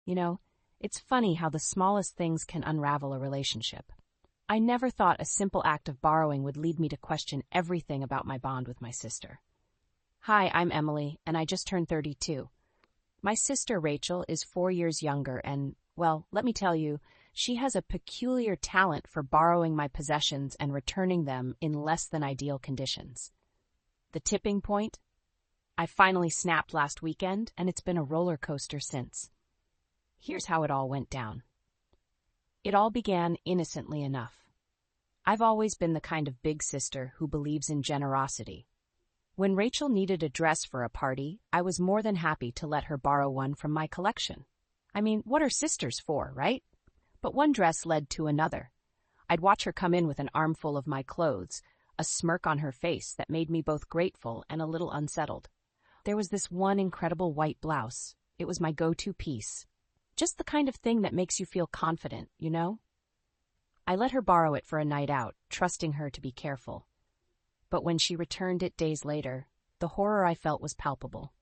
You know, it's funny how the smallest things can unravel a relationship. I never thought a simple act of borrowing would lead me to question everything about my bond with my sister. Hi, I'm Emily, and I just turned 32. My sister Rachel is 4 years younger and, well, let me tell you, she has a peculiar talent for borrowing my possessions and returning them in less than ideal conditions. The tipping point? I finally snapped last weekend, and it's been a roller coaster since. Here's how it all went down. It all began innocently enough. I've always been the kind of big sister who believes in generosity. When Rachel needed a dress for a party, I was more than happy to let her borrow one from my collection. I mean, what are sisters for, right? But one dress led to another. I'd watch her come in with an armful of my clothes, a smirk on her face that made me both grateful and a little unsettled. There was this one incredible white blouse. It was my go-to piece. Just the kind of thing that makes you feel confident, you know? I let her borrow it for a night out, trusting her to be careful. But when she returned it days later, the horror I felt was palpable.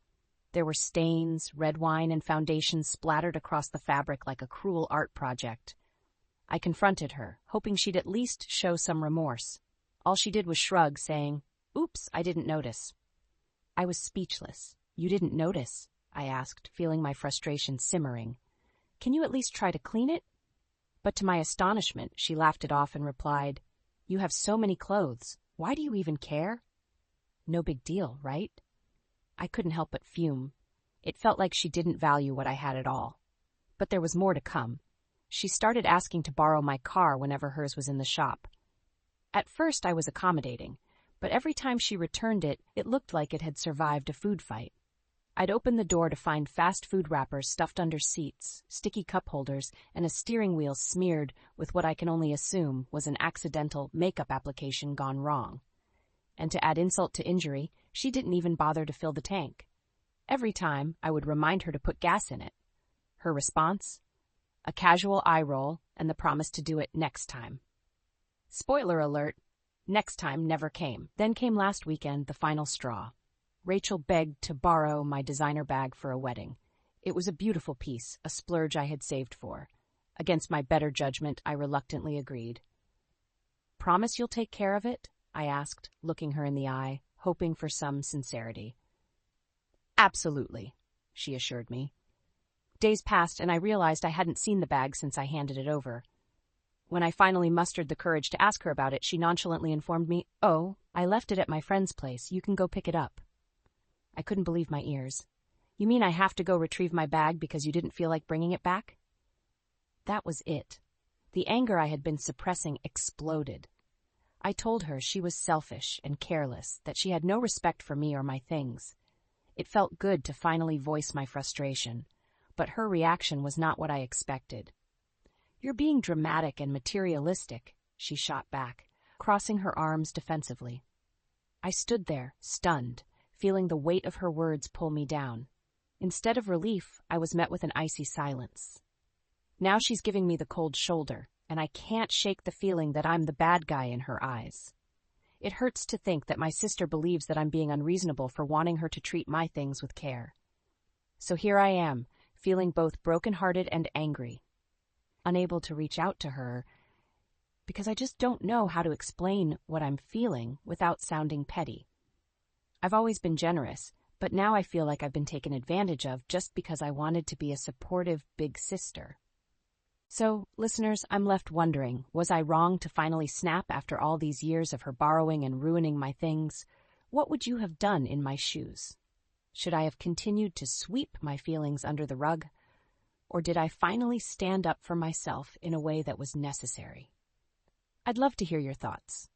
There were stains, red wine, and foundation splattered across the fabric like a cruel art project. I confronted her, hoping she'd at least show some remorse. All she did was shrug, saying, "Oops, I didn't notice." I was speechless. "You didn't notice?" I asked, feeling my frustration simmering. "Can you at least try to clean it?" But to my astonishment, she laughed it off and replied, "You have so many clothes. Why do you even care?" No big deal, right? I couldn't help but fume. It felt like she didn't value what I had at all. But there was more to come. She started asking to borrow my car whenever hers was in the shop. At first I was accommodating, but every time she returned it, it looked like it had survived a food fight. I'd open the door to find fast food wrappers stuffed under seats, sticky cup holders, and a steering wheel smeared with what I can only assume was an accidental makeup application gone wrong. And to add insult to injury, she didn't even bother to fill the tank. Every time, I would remind her to put gas in it. Her response? A casual eye roll and the promise to do it next time. Spoiler alert, next time never came. Then came last weekend, the final straw. Rachel begged to borrow my designer bag for a wedding. It was a beautiful piece, a splurge I had saved for. Against my better judgment, I reluctantly agreed. "Promise you'll take care of it?" I asked, looking her in the eye, hoping for some sincerity. "Absolutely," she assured me. Days passed, and I realized I hadn't seen the bag since I handed it over. When I finally mustered the courage to ask her about it, she nonchalantly informed me, "Oh, I left it at my friend's place. You can go pick it up." I couldn't believe my ears. "You mean I have to go retrieve my bag because you didn't feel like bringing it back?" That was it. The anger I had been suppressing exploded. I told her she was selfish and careless, that she had no respect for me or my things. It felt good to finally voice my frustration, but her reaction was not what I expected. "You're being dramatic and materialistic," she shot back, crossing her arms defensively. I stood there, stunned, feeling the weight of her words pull me down. Instead of relief, I was met with an icy silence. Now she's giving me the cold shoulder, and I can't shake the feeling that I'm the bad guy in her eyes. It hurts to think that my sister believes that I'm being unreasonable for wanting her to treat my things with care. So here I am, feeling both broken-hearted and angry, unable to reach out to her, because I just don't know how to explain what I'm feeling without sounding petty. I've always been generous, but now I feel like I've been taken advantage of just because I wanted to be a supportive big sister. So, listeners, I'm left wondering, was I wrong to finally snap after all these years of her borrowing and ruining my things? What would you have done in my shoes? Should I have continued to sweep my feelings under the rug? Or did I finally stand up for myself in a way that was necessary? I'd love to hear your thoughts.